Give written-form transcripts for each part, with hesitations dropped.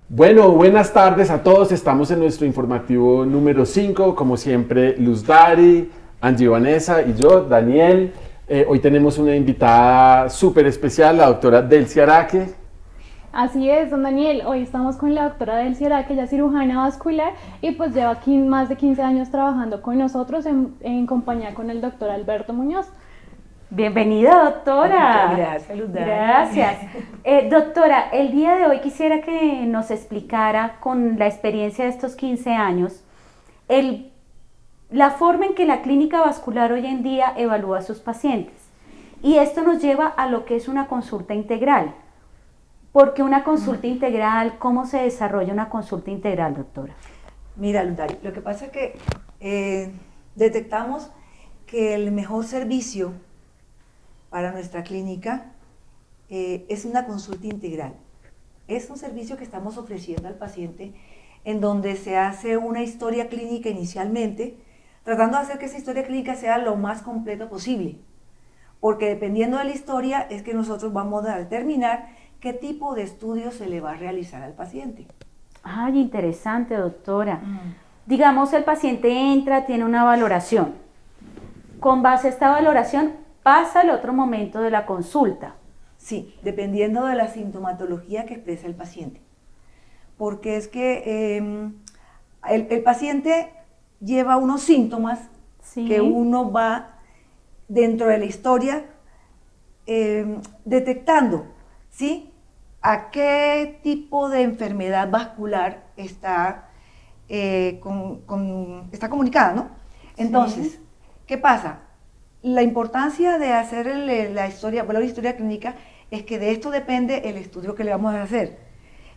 Bueno, buenas tardes a todos. Estamos en nuestro informativo número 5. Como siempre, Luz Dari, Angie Vanessa y yo, Daniel. Hoy tenemos una invitada súper especial, la doctora Delcy Araque. Así es, don Daniel. Hoy estamos con la doctora Delcy Araque, ella es cirujana vascular y pues lleva aquí más de 15 años trabajando con nosotros en compañía con el doctor Alberto Muñoz. Bienvenida, doctora. Muchas gracias, Luz Dari. Gracias. Doctora, el día de hoy quisiera que nos explicara con la experiencia de estos 15 años la forma en que la clínica vascular hoy en día evalúa a sus pacientes. Y esto nos lleva a lo que es una consulta integral. ¿Por qué una consulta integral? ¿Cómo se desarrolla una consulta integral, doctora? Mira, Luz Dari, lo que pasa es que detectamos que el mejor servicio para nuestra clínica es una consulta integral. Es un servicio que estamos ofreciendo al paciente en donde se hace una historia clínica inicialmente, tratando de hacer que esa historia clínica sea lo más completa posible, porque dependiendo de la historia es que nosotros vamos a determinar qué tipo de estudio se le va a realizar al paciente. Ay, interesante, doctora. Digamos, el paciente entra, tiene una valoración. Con base a esta valoración, pasa al otro momento de la consulta. Sí, dependiendo de la sintomatología que expresa el paciente. Porque es que el paciente lleva unos síntomas Sí. que uno va dentro de la historia detectando, ¿sí? A qué tipo de enfermedad vascular está está comunicada, ¿no? Entonces, Sí. ¿qué pasa? La importancia de hacer la historia clínica es que de esto depende el estudio que le vamos a hacer.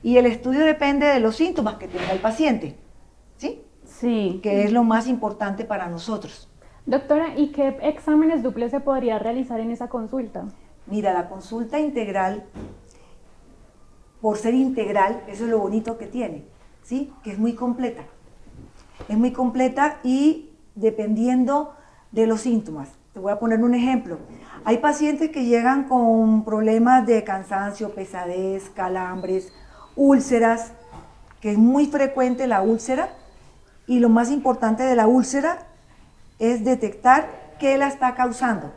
Y el estudio depende de los síntomas que tenga el paciente, ¿sí? Sí. Que es lo más importante para nosotros. Doctora, ¿y qué exámenes duples se podría realizar en esa consulta? Mira, la consulta integral, por ser integral, eso es lo bonito que tiene, ¿sí? Que es muy completa. Es muy completa y dependiendo de los síntomas. Te voy a poner un ejemplo. Hay pacientes que llegan con problemas de cansancio, pesadez, calambres, úlceras, que es muy frecuente la úlcera, y lo más importante de la úlcera es detectar qué la está causando,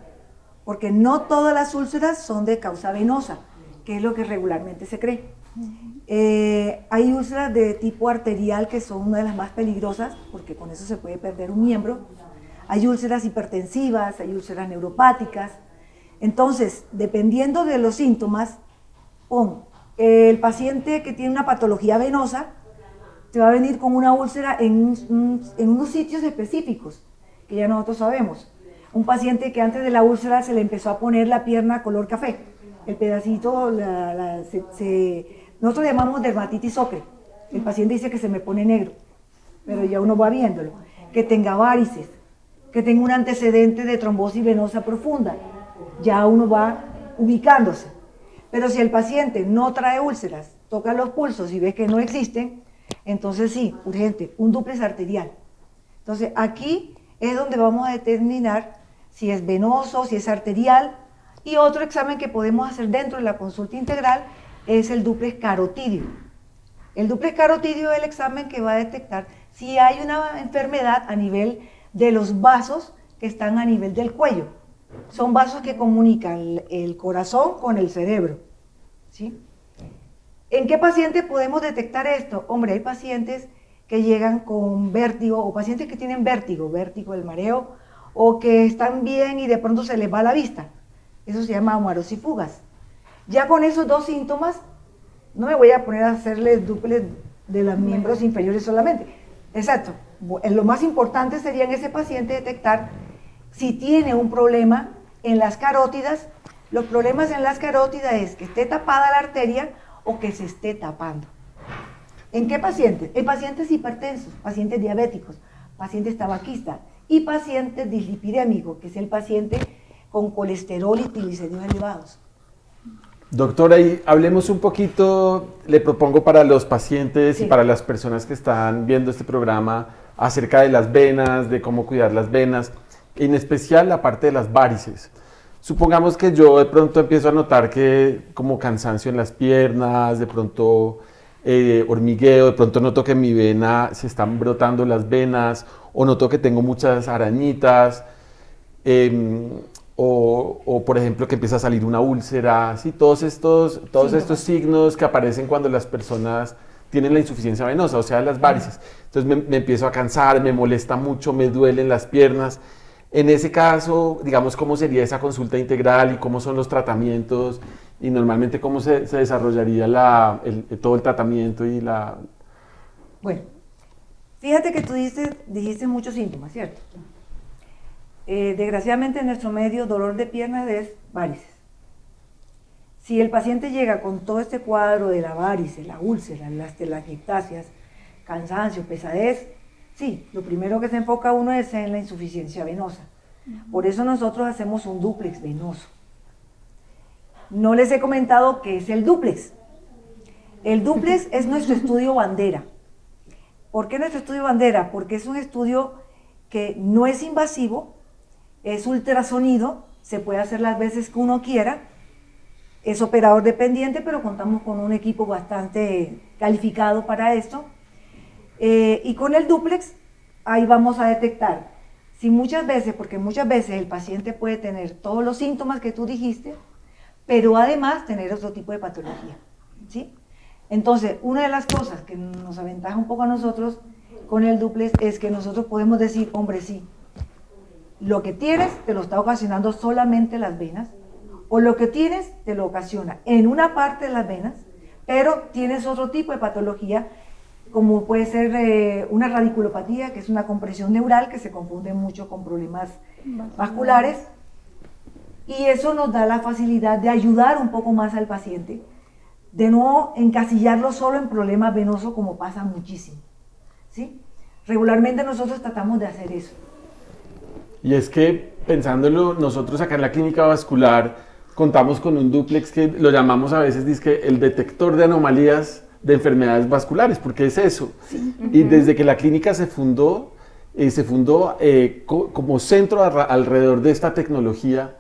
porque no todas las úlceras son de causa venosa, que es lo que regularmente se cree. Hay úlceras de tipo arterial que son una de las más peligrosas, porque con eso se puede perder un miembro. Hay úlceras hipertensivas, hay úlceras neuropáticas. Entonces, dependiendo de los síntomas, el paciente que tiene una patología venosa te va a venir con una úlcera en unos sitios específicos, que ya nosotros sabemos. Un paciente que antes de la úlcera se le empezó a poner la pierna color café, el pedacito, nosotros le llamamos dermatitis ocre. El paciente dice que se me pone negro, pero ya uno va viéndolo. Que tenga varices, que tenga un antecedente de trombosis venosa profunda, ya uno va ubicándose. Pero si el paciente no trae úlceras, toca los pulsos y ve que no existen, entonces sí, urgente, un dúplex arterial. Entonces aquí es donde vamos a determinar si es venoso, si es arterial, y otro examen que podemos hacer dentro de la consulta integral es el dúplex carotidio. El dúplex carotidio es el examen que va a detectar si hay una enfermedad a nivel de los vasos que están a nivel del cuello. Son vasos que comunican el corazón con el cerebro, ¿sí? ¿En qué paciente podemos detectar esto? Hombre, hay pacientes que llegan con vértigo, o pacientes que tienen vértigo del mareo, o que están bien y de pronto se les va la vista. Eso se llama amuaros y fugas. Ya con esos dos síntomas, no me voy a poner a hacerles dúplex de los miembros inferiores solamente. Exacto. Lo más importante sería en ese paciente detectar si tiene un problema en las carótidas. Los problemas en las carótidas es que esté tapada la arteria o que se esté tapando. ¿En qué pacientes? En pacientes hipertensos, pacientes diabéticos, pacientes tabaquistas y pacientes dislipidémicos, que es el paciente con colesterol y triglicéridos elevados. Doctora, y hablemos un poquito, le propongo para los pacientes y Sí. para las personas que están viendo este programa acerca de las venas, de cómo cuidar las venas, en especial la parte de las varices. Supongamos que yo de pronto empiezo a notar que como cansancio en las piernas, de pronto hormigueo, de pronto noto que en mi vena se están brotando las venas, o noto que tengo muchas arañitas, o por ejemplo que empieza a salir una úlcera, ¿sí? Todos estos signos que aparecen cuando las personas tienen la insuficiencia venosa, o sea, las varices. Entonces me empiezo a cansar, me molesta mucho, me duelen las piernas. En ese caso, digamos, ¿cómo sería esa consulta integral y cómo son los tratamientos? Y normalmente, ¿cómo se desarrollaría todo el tratamiento y la...? Bueno, fíjate que tú dijiste muchos síntomas, ¿cierto? Desgraciadamente en nuestro medio, dolor de piernas es varices. Si el paciente llega con todo este cuadro de la varice, la úlcera, las telangiectasias, cansancio, pesadez, sí, lo primero que se enfoca uno es en la insuficiencia venosa. Por eso nosotros hacemos un dúplex venoso. No les he comentado qué es el dúplex. El dúplex es nuestro estudio bandera. ¿Por qué nuestro estudio bandera? Porque es un estudio que no es invasivo, es ultrasonido, se puede hacer las veces que uno quiera, es operador dependiente, pero contamos con un equipo bastante calificado para esto. Y con el dúplex, ahí vamos a detectar si muchas veces, porque muchas veces el paciente puede tener todos los síntomas que tú dijiste, pero además tener otro tipo de patología, ¿sí? Entonces, una de las cosas que nos aventaja un poco a nosotros con el dúplex es que nosotros podemos decir, hombre, sí, lo que tienes te lo está ocasionando solamente las venas, o lo que tienes te lo ocasiona en una parte de las venas, pero tienes otro tipo de patología, como puede ser una radiculopatía, que es una compresión neural que se confunde mucho con problemas vasculares, y eso nos da la facilidad de ayudar un poco más al paciente, de no encasillarlo solo en problemas venosos como pasa muchísimo, ¿sí? Regularmente nosotros tratamos de hacer eso. Y es que, pensándolo, nosotros acá en la clínica vascular contamos con un dúplex que lo llamamos a veces dizque el detector de anomalías de enfermedades vasculares, porque es eso. Sí. Y desde que la clínica se fundó como centro alrededor de esta tecnología,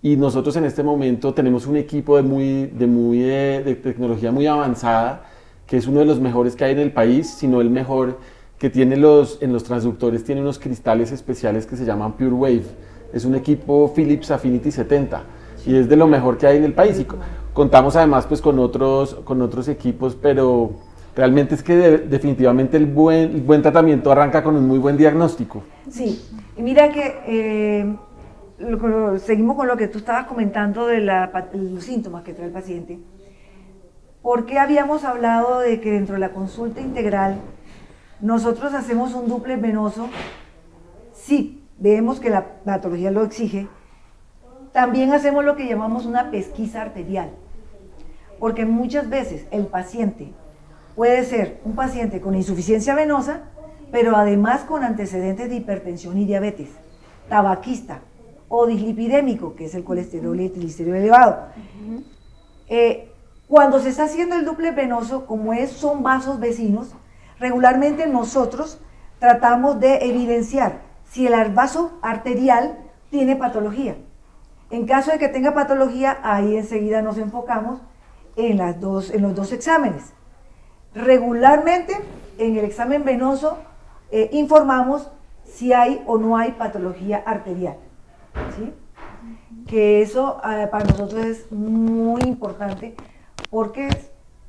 y nosotros en este momento tenemos un equipo de tecnología muy avanzada, que es uno de los mejores que hay en el país, si no el mejor, que tiene en los transductores tiene unos cristales especiales que se llaman Pure Wave. Es un equipo Philips Affinity 70 y es de lo mejor que hay en el país. Y contamos además pues con otros equipos, pero realmente es que definitivamente el buen tratamiento arranca con un muy buen diagnóstico. Sí, y mira que seguimos con lo que tú estabas comentando de los síntomas que trae el paciente. ¿Por qué habíamos hablado de que dentro de la consulta integral nosotros hacemos un dúplex venoso? Sí, vemos que la patología lo exige. También hacemos lo que llamamos una pesquisa arterial, porque muchas veces el paciente puede ser un paciente con insuficiencia venosa, pero además con antecedentes de hipertensión y diabetes, tabaquista o dislipidémico, que es el colesterol y el triglicérido elevado. Cuando se está haciendo el dúplex venoso, como son vasos vecinos, regularmente nosotros tratamos de evidenciar si el vaso arterial tiene patología. En caso de que tenga patología, ahí enseguida nos enfocamos en los dos exámenes. Regularmente, en el examen venoso, informamos si hay o no hay patología arterial, ¿sí? Que eso para nosotros es muy importante porque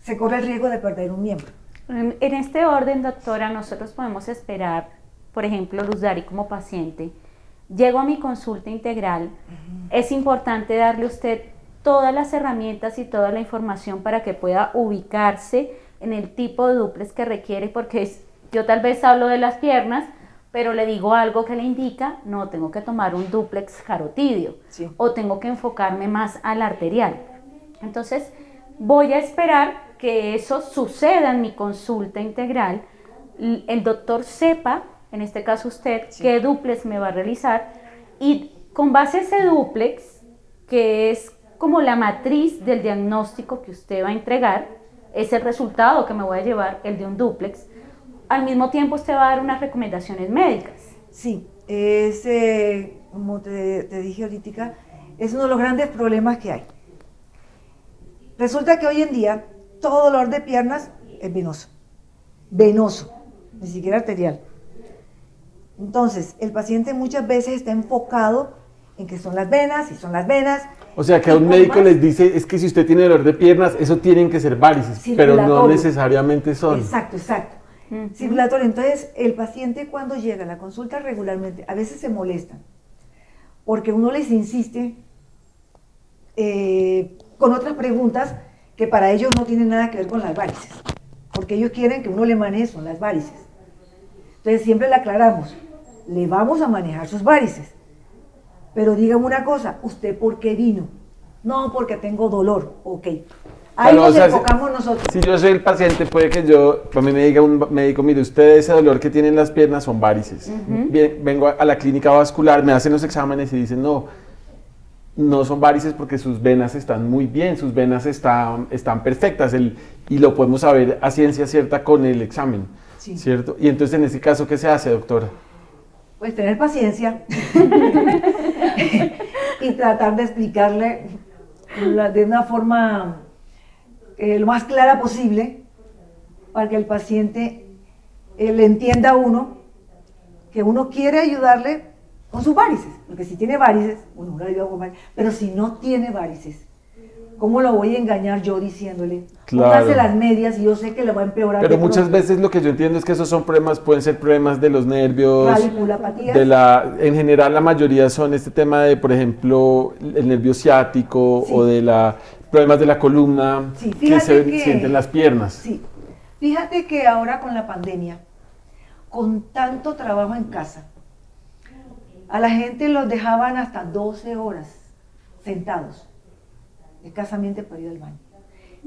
se corre el riesgo de perder un miembro. En este orden, doctora, nosotros podemos esperar, por ejemplo, Luz Dari como paciente, llego a mi consulta integral, es importante darle a usted todas las herramientas y toda la información para que pueda ubicarse en el tipo de dúplex que requiere, porque yo tal vez hablo de las piernas, pero le digo algo que le indica, no, tengo que tomar un dúplex carotídeo, sí, o tengo que enfocarme más al arterial. Entonces, voy a esperar que eso suceda en mi consulta integral, el doctor sepa, en este caso usted, sí, qué dúplex me va a realizar, y con base a ese dúplex, que es como la matriz del diagnóstico que usted va a entregar, es el resultado que me voy a llevar, el de un dúplex. Al mismo tiempo usted va a dar unas recomendaciones médicas. Sí, como te dije ahorita, es uno de los grandes problemas que hay. Resulta que hoy en día todo dolor de piernas es venoso. Venoso, ni siquiera arterial. Entonces, el paciente muchas veces está enfocado en que son las venas, y son las venas. O sea, que a un médico les dice, es que si usted tiene dolor de piernas, eso tienen que ser varices, pero no necesariamente son. Exacto. Circulatorio. Entonces, el paciente cuando llega a la consulta regularmente, a veces se molestan, porque uno les insiste con otras preguntas que para ellos no tienen nada que ver con las varices, porque ellos quieren que uno le maneje son las varices. Entonces, siempre le aclaramos, le vamos a manejar sus varices, pero dígame una cosa, ¿usted por qué vino? No, porque tengo dolor, ok. Ahí nos enfocamos nosotros. Si yo soy el paciente, puede que a mí me diga un médico, mire, usted ese dolor que tiene en las piernas son varices. Vengo a la clínica vascular, me hacen los exámenes y dicen, no son varices porque sus venas están muy bien, sus venas están perfectas y lo podemos saber a ciencia cierta con el examen, ¿cierto? Y entonces en ese caso, ¿qué se hace, doctora? Pues tener paciencia y tratar de explicarle de una forma lo más clara posible para que el paciente le entienda a uno que uno quiere ayudarle con sus varices, porque si tiene varices, uno le ayuda con varices, pero si no tiene varices, ¿cómo lo voy a engañar yo diciéndole? Póngase las medias y yo sé que le va a empeorar. Pero muchas veces lo que yo entiendo es que esos son problemas, pueden ser problemas de los nervios, radiculopatías. En general la mayoría son este tema de, por ejemplo, el nervio ciático o de problemas de la columna que se sienten en las piernas. Sí, fíjate que ahora con la pandemia, con tanto trabajo en casa, a la gente los dejaban hasta 12 horas sentados, escasamente para ir al baño.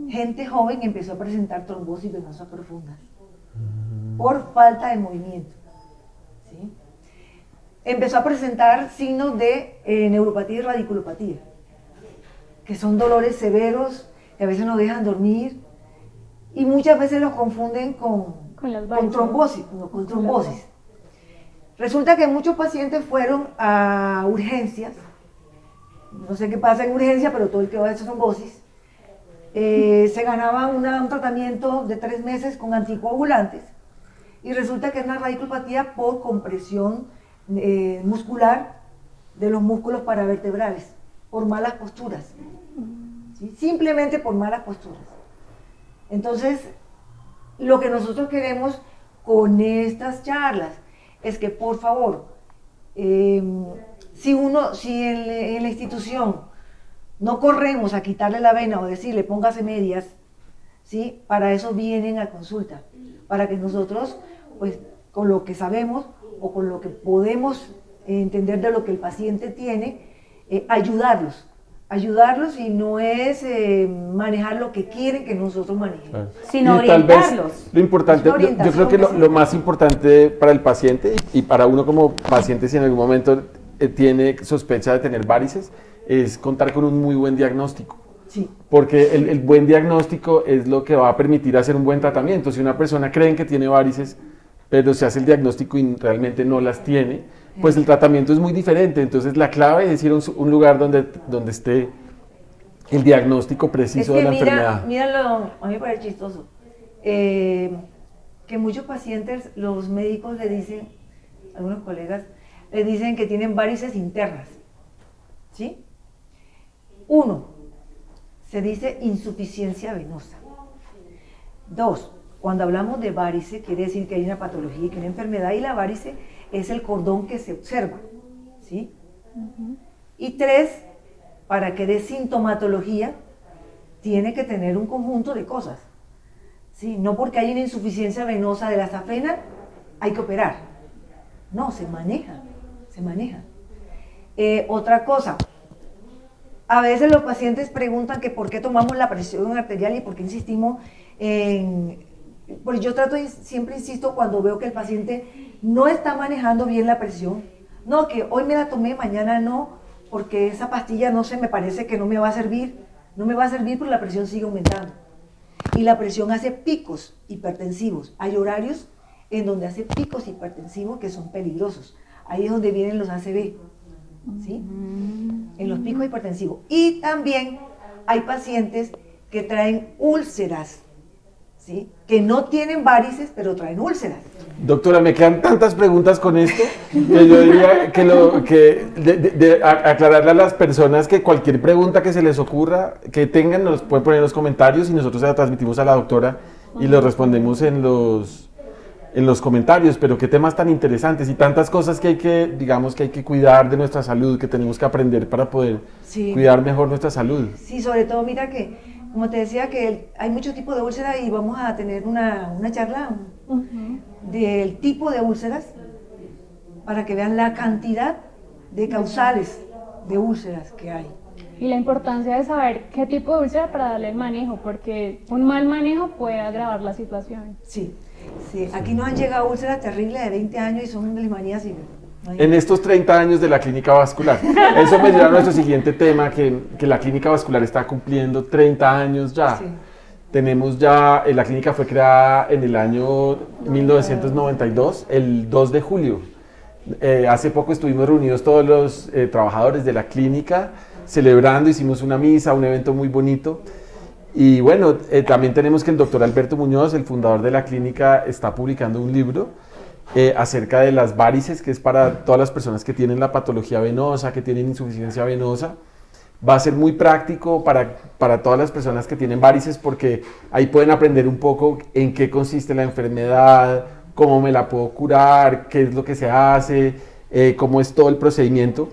Gente joven empezó a presentar trombosis venosa profunda por falta de movimiento. ¿Sí? Empezó a presentar signos de neuropatía y radiculopatía, que son dolores severos que a veces no dejan dormir y muchas veces los confunden con trombosis. Resulta que muchos pacientes fueron a urgencias, no sé qué pasa en urgencia, pero todo el que va de trombosis, se ganaba un tratamiento de 3 meses con anticoagulantes y resulta que es una radiculopatía por compresión muscular de los músculos paravertebrales, por malas posturas, ¿sí? Simplemente por malas posturas. Entonces, lo que nosotros queremos con estas charlas es que, por favor, si en la institución no corremos a quitarle la vena o decirle póngase medias, ¿sí? Para eso vienen a consulta, para que nosotros, pues, con lo que sabemos o con lo que podemos entender de lo que el paciente tiene, ayudarlos y no es manejar lo que quieren que nosotros manejemos, sino orientarlos. Tal vez lo importante, yo creo que lo más importante para el paciente y para uno como paciente, si en algún momento tiene sospecha de tener varices, es contar con un muy buen diagnóstico. Sí. Porque el buen diagnóstico es lo que va a permitir hacer un buen tratamiento. Si una persona cree que tiene varices, pero se hace el diagnóstico y realmente no las tiene, pues el tratamiento es muy diferente. Entonces la clave es ir a un lugar donde esté el diagnóstico preciso de la enfermedad. Míralo, a mí me parece chistoso, que muchos pacientes, los médicos le dicen, algunos colegas, le dicen que tienen varices internas, ¿sí? 1, se dice insuficiencia venosa. 2, cuando hablamos de varice, quiere decir que hay una patología, que hay una enfermedad, y la varice es el cordón que se observa, ¿sí? Y 3, para que dé sintomatología, tiene que tener un conjunto de cosas, ¿sí? No porque hay una insuficiencia venosa de la safena, hay que operar. No, se maneja. Otra cosa, a veces los pacientes preguntan que por qué tomamos la presión arterial y por qué insistimos en... Pues yo siempre insisto cuando veo que el paciente no está manejando bien la presión, no, que hoy me la tomé, mañana no, porque esa pastilla no sé, me parece que no me va a servir porque la presión sigue aumentando. Y la presión hace picos hipertensivos. Hay horarios en donde hace picos hipertensivos que son peligrosos. Ahí es donde vienen los ACV, ¿sí? En los picos hipertensivos. Y también hay pacientes que traen úlceras, ¿sí? Que no tienen varices, pero traen úlceras. Doctora, me quedan tantas preguntas con esto que yo diría que aclararle a las personas que cualquier pregunta que se les ocurra, que tengan, nos pueden poner en los comentarios y nosotros se la transmitimos a la doctora y lo respondemos en los comentarios. Pero qué temas tan interesantes y tantas cosas que hay que, digamos, que hay que cuidar de nuestra salud, que tenemos que aprender para poder cuidar mejor nuestra salud. Sí, sobre todo, mira que, como te decía, que hay muchos tipos de úlceras y vamos a tener una charla del tipo de úlceras para que vean la cantidad de causales de úlceras que hay. Y la importancia de saber qué tipo de úlcera para darle el manejo, porque un mal manejo puede agravar la situación. Sí, sí. Aquí nos han llegado úlceras terribles de 20 años y son de limanías y... En estos 30 años de la clínica vascular. Eso me lleva a nuestro siguiente tema, que la clínica vascular está cumpliendo 30 años ya. Sí. Tenemos ya, la clínica fue creada en el año 1992, el 2 de julio. Hace poco estuvimos reunidos todos los trabajadores de la clínica, celebrando, hicimos una misa, un evento muy bonito. Y bueno, también tenemos que el doctor Alberto Muñoz, el fundador de la clínica, está publicando un libro acerca de las varices, que es para todas las personas que tienen la patología venosa, que tienen insuficiencia venosa. Va a ser muy práctico para todas las personas que tienen varices, porque ahí pueden aprender un poco en qué consiste la enfermedad, cómo me la puedo curar, qué es lo que se hace, cómo es todo el procedimiento.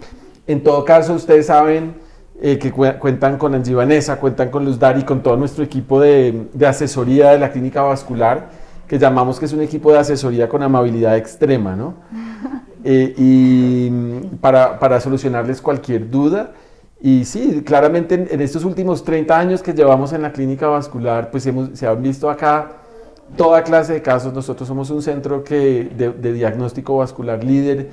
En todo caso, ustedes saben que cuentan con Angie Vanessa, cuentan con Luz Dari, con todo nuestro equipo de asesoría de la clínica vascular, que llamamos que es un equipo de asesoría con amabilidad extrema, ¿no? Y para solucionarles cualquier duda. Y sí, claramente en estos últimos 30 años que llevamos en la clínica vascular, pues se han visto acá toda clase de casos. Nosotros somos un centro de diagnóstico vascular líder,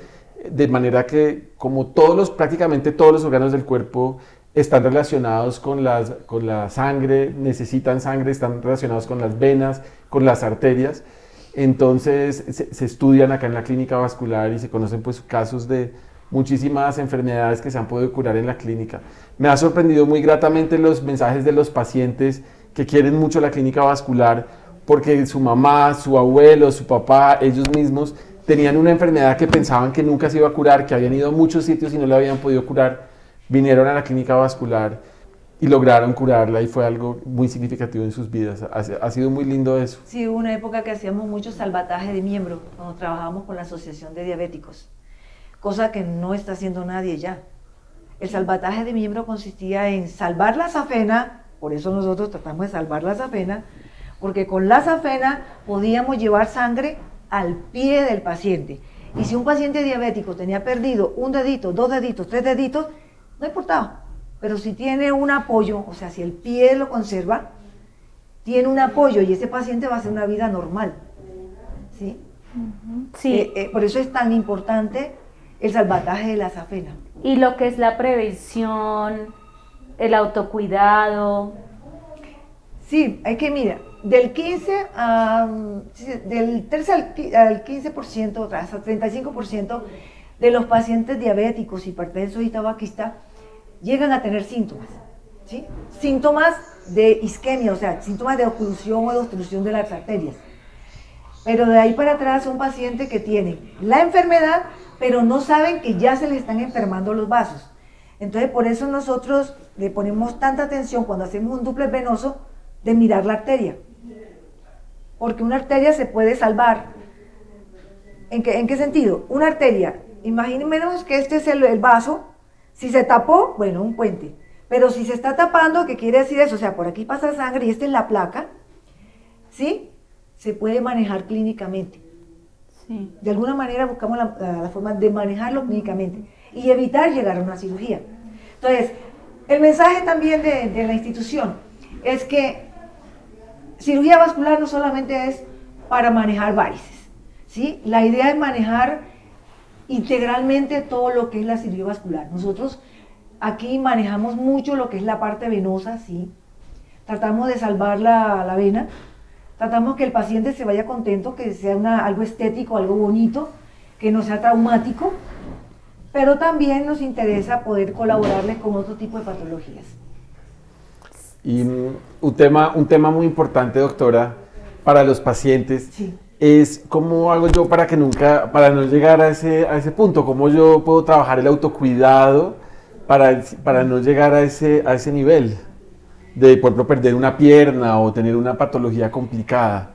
de manera que como prácticamente todos los órganos del cuerpo están relacionados con la sangre, necesitan sangre, están relacionados con las venas, con las arterias. Entonces se estudian acá en la clínica vascular y se conocen pues casos de muchísimas enfermedades que se han podido curar en la clínica. Me ha sorprendido muy gratamente los mensajes de los pacientes que quieren mucho la clínica vascular porque su mamá, su abuelo, su papá, ellos mismos tenían una enfermedad que pensaban que nunca se iba a curar, que habían ido a muchos sitios y no la habían podido curar, vinieron a la clínica vascular y lograron curarla y fue algo muy significativo en sus vidas. Ha sido muy lindo eso. Sí, hubo una época que hacíamos mucho salvataje de miembros cuando trabajábamos con la Asociación de Diabéticos, cosa que no está haciendo nadie ya. El salvataje de miembro consistía en salvar la safena, por eso nosotros tratamos de salvar la safena, porque con la safena podíamos llevar sangre al pie del paciente. Y si un paciente diabético tenía perdido un dedito, 2 deditos, 3 deditos, no importaba. Pero si tiene un apoyo, o sea, si el pie lo conserva, tiene un apoyo y ese paciente va a hacer una vida normal. ¿Sí? Sí. Por eso es tan importante el salvataje de la safena. Y lo que es la prevención, el autocuidado. Sí, hay que, mira, del 13 al 15%, hasta 35% de los pacientes diabéticos, hipertensos y tabaquistas llegan a tener síntomas, ¿sí? Síntomas de isquemia, o sea, síntomas de oclusión o de obstrucción de las arterias. Pero de ahí para atrás son pacientes que tienen la enfermedad, pero no saben que ya se les están enfermando los vasos. Entonces, por eso nosotros le ponemos tanta atención cuando hacemos un dúplex venoso de mirar la arteria. Porque una arteria se puede salvar. ¿En qué sentido? Una arteria, imaginémonos que este es el vaso. Si se tapó, bueno, un puente. Pero si se está tapando, ¿qué quiere decir eso? O sea, por aquí pasa sangre y esta es la placa, ¿sí? Se puede manejar clínicamente. Sí. De alguna manera buscamos la forma de manejarlo clínicamente y evitar llegar a una cirugía. Entonces, el mensaje también de la institución es que cirugía vascular no solamente es para manejar varices, ¿sí? La idea es manejar integralmente todo lo que es la cirugía vascular. Nosotros aquí manejamos mucho lo que es la parte venosa, ¿sí? Tratamos de salvar la vena, tratamos que el paciente se vaya contento, que sea algo estético, algo bonito, que no sea traumático, pero también nos interesa poder colaborarles con otro tipo de patologías. Y un tema muy importante, doctora, para los pacientes, Sí. es cómo hago yo para que nunca, para no llegar a ese punto, cómo yo puedo trabajar el autocuidado para no llegar a ese nivel de, por ejemplo, perder una pierna o tener una patología complicada.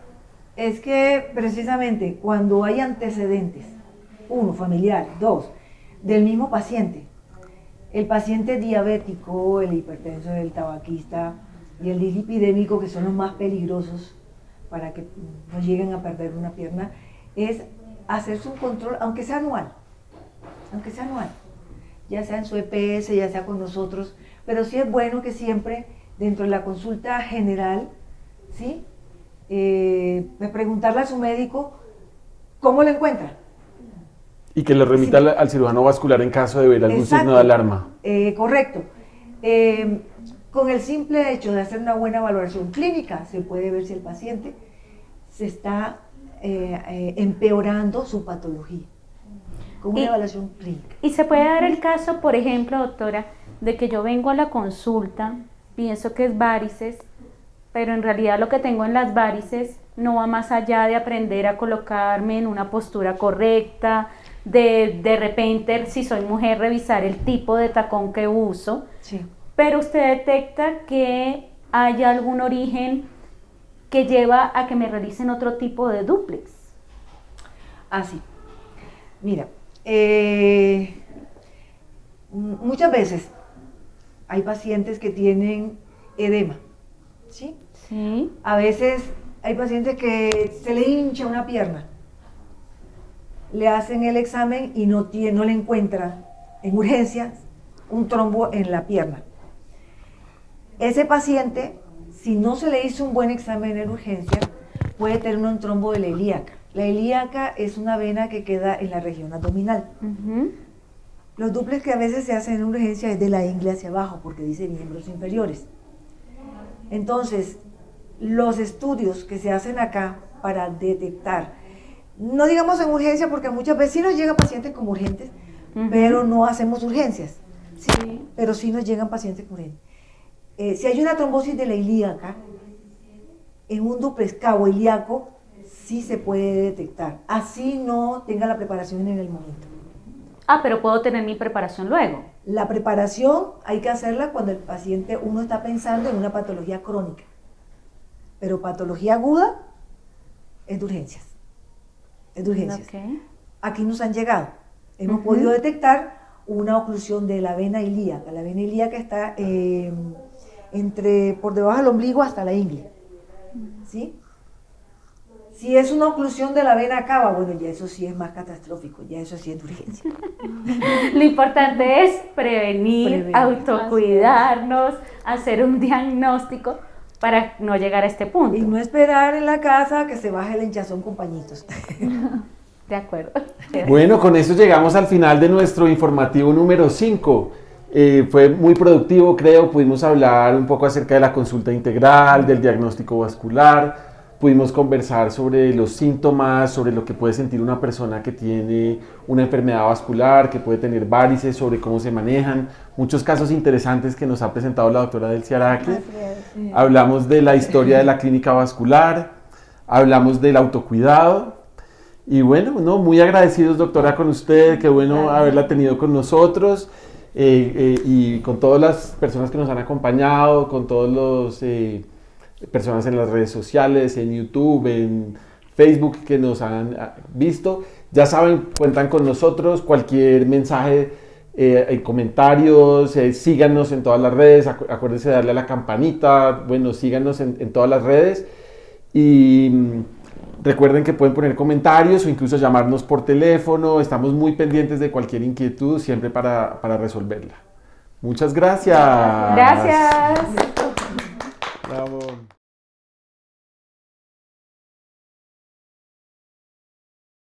Es que precisamente cuando hay antecedentes, uno, familiar, dos, del mismo paciente, el paciente diabético, el hipertenso, el tabaquista y el dislipidémico, que son los más peligrosos para que no lleguen a perder una pierna, es hacerse un control, aunque sea anual, ya sea en su EPS, ya sea con nosotros, pero sí es bueno que siempre dentro de la consulta general, ¿sí? Preguntarle a su médico cómo lo encuentra. Y que le remita al cirujano vascular en caso de ver algún Exacto. signo de alarma. Correcto. Con el simple hecho de hacer una buena valoración clínica, se puede ver si el paciente se está empeorando su patología. Con una evaluación clínica. Y se puede dar el caso, por ejemplo, doctora, de que yo vengo a la consulta, pienso que es varices, pero en realidad lo que tengo en las varices no va más allá de aprender a colocarme en una postura correcta, de repente, si soy mujer, revisar el tipo de tacón que uso, Sí. pero usted detecta que hay algún origen que lleva a que me realicen otro tipo de dúplex. Así. Mira, muchas veces hay pacientes que tienen edema, ¿sí? Sí. A veces hay pacientes que se le hincha una pierna, le hacen el examen y no le encuentran en urgencias un trombo en la pierna. Ese paciente, si no se le hizo un buen examen en urgencia, puede tener un trombo de la ilíaca. La ilíaca es una vena que queda en la región abdominal. Uh-huh. Los dúplex que a veces se hacen en urgencia es de la ingle hacia abajo, porque dice miembros inferiores. Entonces, los estudios que se hacen acá para detectar, no digamos en urgencia, porque muchas veces sí nos llegan pacientes como urgentes, pero no hacemos urgencias. Sí, pero sí nos llegan pacientes urgentes. Si hay una trombosis de la ilíaca, en un dúplex cabo ilíaco, sí se puede detectar. Así no tenga la preparación en el momento. Ah, pero puedo tener mi preparación luego. La preparación hay que hacerla cuando el paciente, uno está pensando en una patología crónica. Pero patología aguda es de urgencias. Es de urgencias. Okay. Aquí nos han llegado. Hemos podido detectar una oclusión de la vena ilíaca. La vena ilíaca está por debajo del ombligo hasta la ingle. ¿Sí? Si es una oclusión de la vena cava, bueno, ya eso sí es más catastrófico, ya eso sí es de urgencia. Lo importante es prevenir, autocuidarnos, hacer un diagnóstico para no llegar a este punto. Y no esperar en la casa que se baje el hinchazón con pañitos. De acuerdo. Bueno, con eso llegamos al final de nuestro informativo número 5. Fue muy productivo, creo. Pudimos hablar un poco acerca de la consulta integral, del diagnóstico vascular. Pudimos conversar sobre los síntomas, sobre lo que puede sentir una persona que tiene una enfermedad vascular, que puede tener varices, sobre cómo se manejan. Muchos casos interesantes que nos ha presentado la doctora Delcy Araque. Hablamos de la historia de la clínica vascular, hablamos del autocuidado. Y bueno, ¿no? Muy agradecidos, doctora, con usted. Qué bueno haberla tenido con nosotros. Y con todas las personas que nos han acompañado, con todos los... personas en las redes sociales, en YouTube, en Facebook que nos han visto. Ya saben, cuentan con nosotros. Cualquier mensaje, comentarios, síganos en todas las redes. Acuérdense de darle a la campanita. Bueno, síganos en todas las redes. Y recuerden que pueden poner comentarios o incluso llamarnos por teléfono. Estamos muy pendientes de cualquier inquietud, siempre para resolverla. Muchas gracias. Gracias. Bravo.